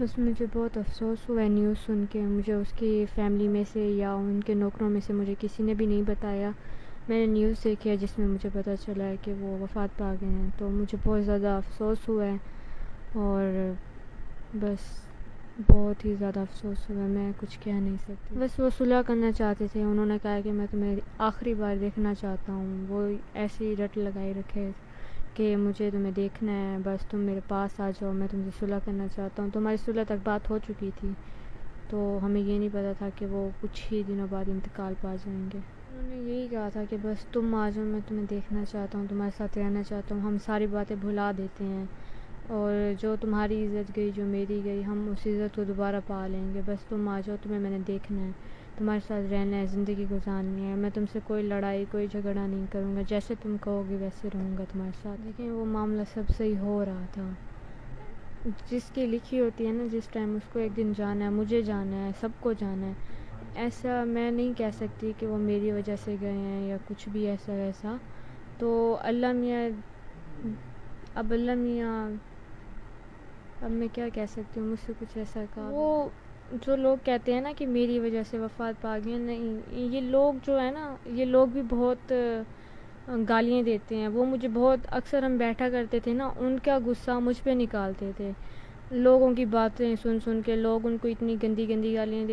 بس مجھے بہت افسوس ہوا ہے نیوز سن کے. مجھے اس کی فیملی میں سے یا ان کے نوکروں میں سے مجھے کسی نے بھی نہیں بتایا. میں نے نیوز دیکھی ہے جس میں مجھے پتہ چلا ہے کہ وہ وفات پا گئے ہیں, تو مجھے بہت زیادہ افسوس ہوا ہے اور بس بہت ہی زیادہ افسوس ہوا ہے. میں کچھ کہہ نہیں سکتی. بس وہ صلح کرنا چاہتے تھے. انہوں نے کہا کہ میں تمہیں آخری بار دیکھنا چاہتا ہوں. وہ ایسی ہی رٹ لگائی رکھے کہ مجھے تمہیں دیکھنا ہے, بس تم میرے پاس آ جاؤ, میں تم سے صلح کرنا چاہتا ہوں. تو ہماری صلح تک بات ہو چکی تھی, تو ہمیں یہ نہیں پتہ تھا کہ وہ کچھ ہی دنوں بعد انتقال پا جائیں گے. انہوں نے یہی کہا تھا کہ بس تم آ جاؤ, میں تمہیں دیکھنا چاہتا ہوں, تمہارے ساتھ رہنا چاہتا ہوں. ہم ساری باتیں بھلا دیتے ہیں اور جو تمہاری عزت گئی, جو میری گئی, ہم اس عزت کو دوبارہ پا لیں گے. بس تم آ جاؤ, تمہیں میں نے دیکھنا ہے, تمہارے ساتھ رہنا ہے, زندگی گزارنی ہے. میں تم سے کوئی لڑائی, کوئی جھگڑا نہیں کروں گا. جیسے تم کہو گے ویسے رہوں گا تمہارے ساتھ. لیکن وہ معاملہ سب صحیح ہو رہا تھا. جس کی لکھی ہوتی ہے نا, جس ٹائم اس کو ایک دن جانا ہے, مجھے جانا ہے, سب کو جانا ہے. ایسا میں نہیں کہہ سکتی کہ وہ میری وجہ سے گئے ہیں یا کچھ بھی ایسا ویسا. تو اللہ میاں, اب اللہ میاں, اب میں کیا کہہ سکتی ہوں, مجھ سے کچھ ایسا کہا. وہ جو لوگ کہتے ہیں نا کہ میری وجہ سے وفات پا گئے, نہیں, یہ لوگ جو ہے نا, یہ لوگ بھی بہت گالیاں دیتے ہیں. وہ مجھے بہت, اکثر ہم بیٹھا کرتے تھے نا, ان کا غصہ مجھ پہ نکالتے تھے. لوگوں کی باتیں سن سن کے لوگ ان کو اتنی گندی گندی گالیاں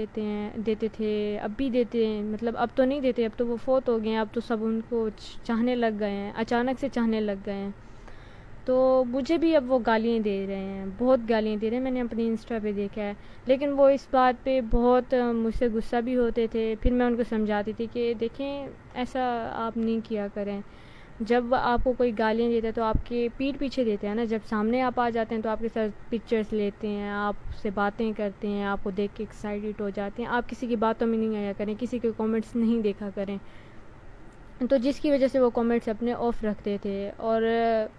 دیتے تھے. اب بھی دیتے ہیں, مطلب اب تو نہیں دیتے, اب تو وہ فوت ہو گئے ہیں, اب تو سب ان کو چاہنے لگ گئے ہیں, اچانک سے چاہنے لگ گئے ہیں. تو مجھے بھی اب وہ گالیاں دے رہے ہیں, بہت گالیاں دے رہے ہیں. میں نے اپنی انسٹا پہ دیکھا ہے. لیکن وہ اس بات پہ بہت مجھ سے غصہ بھی ہوتے تھے. پھر میں ان کو سمجھاتی تھی کہ دیکھیں, ایسا آپ نہیں کیا کریں. جب آپ کو کوئی گالیاں دیتا ہے تو آپ کے پیٹھ پیچھے دیتے ہیں نا, جب سامنے آپ آ جاتے ہیں تو آپ کے ساتھ پکچرز لیتے ہیں, آپ سے باتیں کرتے ہیں, آپ کو دیکھ کے ایکسائٹڈ ہو جاتے ہیں. آپ کسی کی باتوں میں نہیں آیا کریں, کسی کے کامنٹس نہیں دیکھا کریں. تو جس کی وجہ سے وہ کامنٹس اپنے آف رکھتے تھے اور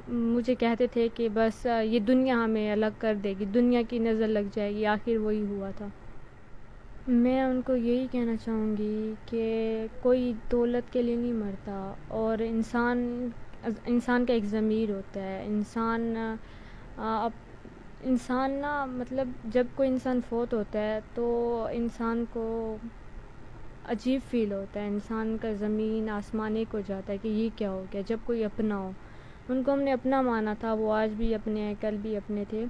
مجھے کہتے تھے کہ بس یہ دنیا ہمیں الگ کر دے گی, دنیا کی نظر لگ جائے گی. آخر وہی ہوا تھا. میں ان کو یہی کہنا چاہوں گی کہ کوئی دولت کے لیے نہیں مرتا, اور انسان کا ایک ضمیر ہوتا ہے. انسان نا, مطلب جب کوئی انسان فوت ہوتا ہے تو انسان کو عجیب فیل ہوتا ہے. انسان کا زمین آسمان ایک ہو جاتا ہے کہ یہ کیا ہو گیا. جب کوئی اپنا ہو, ان کو ہم نے اپنا مانا تھا, وہ آج بھی اپنے ہیں, کل بھی اپنے تھے.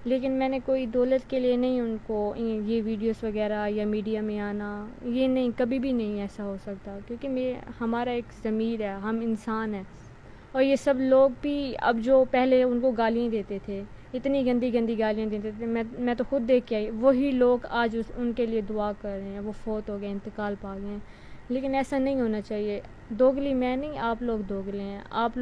لیکن میں نے کوئی دولت کے لیے نہیں ان کو یہ ویڈیوز وغیرہ یا میڈیا میں آنا, یہ نہیں, کبھی بھی نہیں ایسا ہو سکتا. کیونکہ ہمارا ایک ضمیر ہے, ہم انسان ہیں. اور یہ سب لوگ بھی اب جو پہلے ان کو گالیاں دیتے تھے, اتنی گندی گندی گالیاں دیتے تھے, میں تو خود دیکھ کے آئی, وہی لوگ آج ان کے لیے دعا کر رہے ہیں. وہ فوت ہو گئے, انتقال پا گئے ہیں. لیکن ایسا نہیں ہونا چاہیے. دوگلی میں نہیں, آپ لوگ دوگلے ہیں. آپ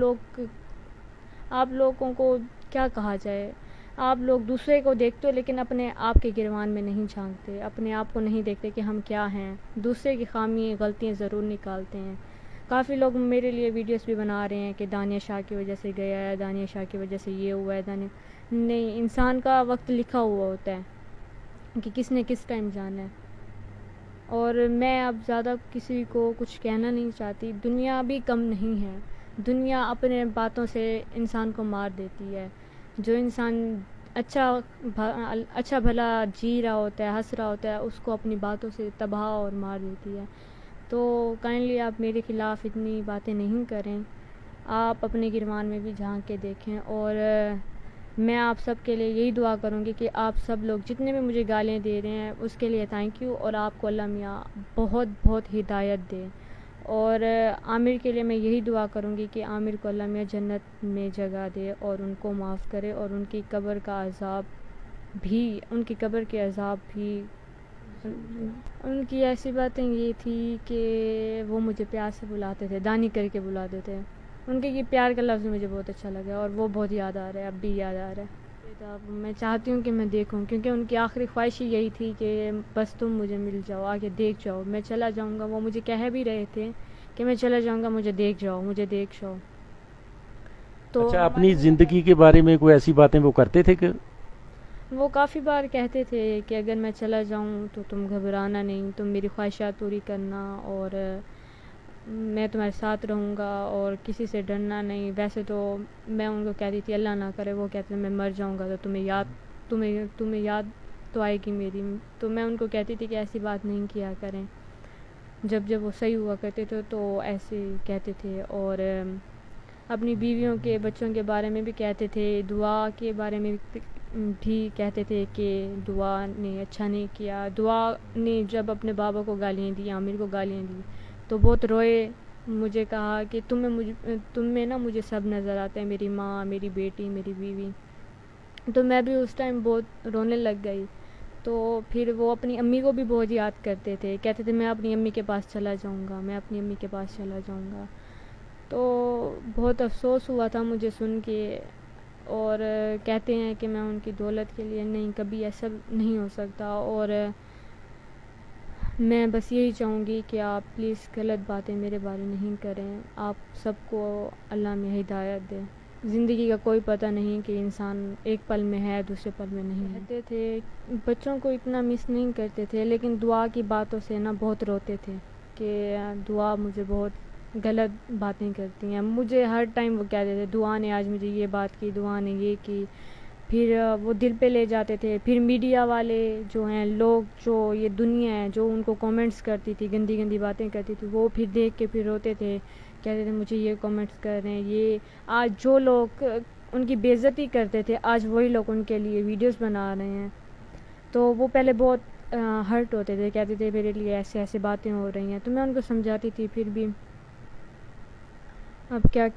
لوگوں کو کیا کہا جائے, آپ لوگ دوسرے کو دیکھتے ہو لیکن اپنے آپ کے گریبان میں نہیں جھانکتے, اپنے آپ کو نہیں دیکھتے کہ ہم کیا ہیں. دوسرے کی خامی غلطیاں ضرور نکالتے ہیں. کافی لوگ میرے لیے ویڈیوز بھی بنا رہے ہیں کہ دانیہ شاہ کی وجہ سے گیا ہے, دانیہ شاہ کی وجہ سے یہ ہوا ہے. نہیں, انسان کا وقت لکھا ہوا ہوتا ہے کہ کس نے کس ٹائم جانا ہے. اور میں اب زیادہ کسی کو کچھ کہنا نہیں چاہتی. دنیا بھی کم نہیں ہے. دنیا اپنے باتوں سے انسان کو مار دیتی ہے. جو انسان اچھا بھلا جی رہا ہوتا ہے, ہنس رہا ہوتا ہے, اس کو اپنی باتوں سے تباہ اور مار دیتی ہے. تو کائنڈلی آپ میرے خلاف اتنی باتیں نہیں کریں. آپ اپنے گریبان میں بھی جھانک کے دیکھیں. اور میں آپ سب کے لیے یہی دعا کروں گی کہ آپ سب لوگ جتنے بھی مجھے گالیاں دے رہے ہیں اس کے لیے تھینک یو, اور آپ کو اللہ میاں بہت بہت ہدایت دے. اور عامر کے لیے میں یہی دعا کروں گی کہ عامر کو اللہ میاں جنت میں جگہ دے اور ان کو معاف کرے, اور ان کی قبر کے عذاب بھی. ان کی ایسی باتیں یہ تھی کہ وہ مجھے پیار سے بلاتے تھے, دانی کر کے بلاتے تھے. ان کے یہ پیار کا لفظ مجھے بہت اچھا لگا اور وہ بہت یاد آ رہا ہے, اب بھی یاد آ رہا ہے. میں چاہتی ہوں کہ میں دیکھوں, کیونکہ ان کی آخری خواہش ہی یہی تھی کہ بس تم مجھے مل جاؤ, آگے دیکھ جاؤ, میں چلا جاؤں گا. وہ مجھے کہہ بھی رہے تھے کہ میں چلا جاؤں گا, مجھے دیکھ جاؤ, مجھے دیکھ جاؤ. تو اچھا, اپنی زندگی کے بارے میں کوئی ایسی باتیں وہ کرتے تھے کہ وہ کافی بار کہتے تھے کہ اگر میں چلا جاؤں تو تم گھبرانا نہیں, تم میری خواہشات پوری کرنا, اور میں تمہارے ساتھ رہوں گا, اور کسی سے ڈرنا نہیں. ویسے تو میں ان کو کہتی تھی اللہ نہ کرے, وہ کہتے ہیں میں مر جاؤں گا تو تمہیں یاد تو آئے گی میری. تو میں ان کو کہتی تھی کہ ایسی بات نہیں کیا کریں. جب وہ صحیح ہوا کرتے تھے تو ایسے کہتے تھے. اور اپنی بیویوں کے بچوں کے بارے میں بھی کہتے تھے, دعا کے بارے میں بھی کہتے تھے کہ دعا نے اچھا نہیں کیا. دعا نے جب اپنے بابا کو گالیاں دی, عامر کو گالیاں دی, تو بہت روئے. مجھے کہا کہ تم میں نا مجھے سب نظر آتے ہیں, میری ماں, میری بیٹی, میری بیوی. تو میں بھی اس ٹائم بہت رونے لگ گئی. تو پھر وہ اپنی امی کو بھی بہت یاد کرتے تھے, کہتے تھے میں اپنی امی کے پاس چلا جاؤں گا, میں اپنی امی کے پاس چلا جاؤں گا. تو بہت افسوس ہوا تھا مجھے سن کے. اور کہتے ہیں کہ میں ان کی دولت کے لیے, نہیں, کبھی ایسا نہیں ہو سکتا. اور میں بس یہی چاہوں گی کہ آپ پلیز غلط باتیں میرے بارے نہیں کریں. آپ سب کو اللہ میں ہدایت دے. زندگی کا کوئی پتہ نہیں کہ انسان ایک پل میں ہے, دوسرے پل میں نہیں. کہتے تھے بچوں کو اتنا مس نہیں کرتے تھے, لیکن دعا کی باتوں سے نا بہت روتے تھے کہ دعا مجھے بہت غلط باتیں کرتی ہیں. مجھے ہر ٹائم وہ کہتے تھے دعا نے آج مجھے یہ بات کی, دعا نے یہ کی. پھر وہ دل پہ لے جاتے تھے. پھر میڈیا والے جو ہیں لوگ, جو یہ دنیا ہے جو ان کو کامنٹس کرتی تھی, گندی گندی باتیں کرتی تھی, وہ پھر دیکھ کے پھر روتے تھے, کہتے تھے مجھے یہ کامنٹس کر رہے ہیں. یہ آج جو لوگ ان کی بے عزتی کرتے تھے, آج وہی لوگ ان کے لیے ویڈیوز بنا رہے ہیں. تو وہ پہلے بہت ہرٹ ہوتے تھے, کہتے تھے میرے لیے ایسے ایسے باتیں ہو رہی ہیں. تو میں ان کو سمجھاتی تھی, پھر بھی اب کیا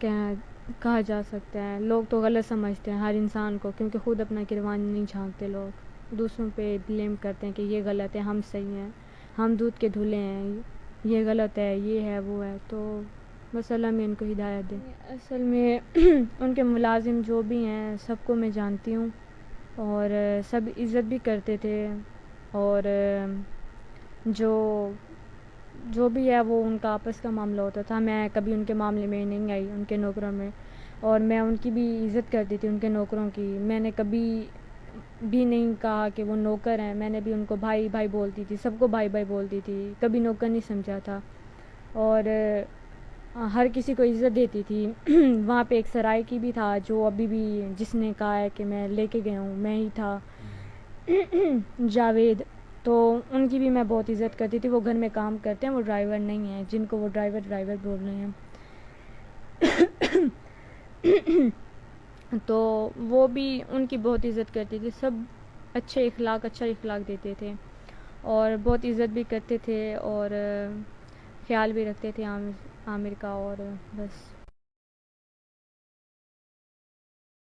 کہا جا سکتا ہے. لوگ تو غلط سمجھتے ہیں ہر انسان کو, کیونکہ خود اپنا کروان نہیں جھانکتے. لوگ دوسروں پہ بلیم کرتے ہیں کہ یہ غلط ہے, ہم صحیح ہیں, ہم دودھ کے دھلے ہیں, یہ غلط ہے, یہ ہے, وہ ہے. تو بس اللہ میں ان کو ہدایت دے. اصل میں ان کے ملازم جو بھی ہیں سب کو میں جانتی ہوں, اور سب عزت بھی کرتے تھے. اور جو بھی ہے وہ ان کا آپس کا معاملہ ہوتا تھا. میں کبھی ان کے معاملے میں نہیں آئی, ان کے نوکروں میں. اور میں ان کی بھی عزت کرتی تھی, ان کے نوکروں کی. میں نے کبھی بھی نہیں کہا کہ وہ نوکر ہیں. میں نے بھی ان کو بھائی بھائی بولتی تھی, سب کو بھائی بھائی بولتی تھی, کبھی نوکر نہیں سمجھا تھا. اور ہر کسی کو عزت دیتی تھی. وہاں پہ ایک سرائکی بھی تھا جو ابھی بھی, جس نے کہا ہے کہ میں لے کے گیا ہوں, میں ہی تھا, جاوید. تو ان کی بھی میں بہت عزت کرتی تھی. وہ گھر میں کام کرتے ہیں, وہ ڈرائیور نہیں ہیں, جن کو وہ ڈرائیور بول رہے ہیں. تو وہ بھی ان کی بہت عزت کرتی تھی. سب اچھا اخلاق دیتے تھے, اور بہت عزت بھی کرتے تھے, اور خیال بھی رکھتے تھے عامر کا. اور بس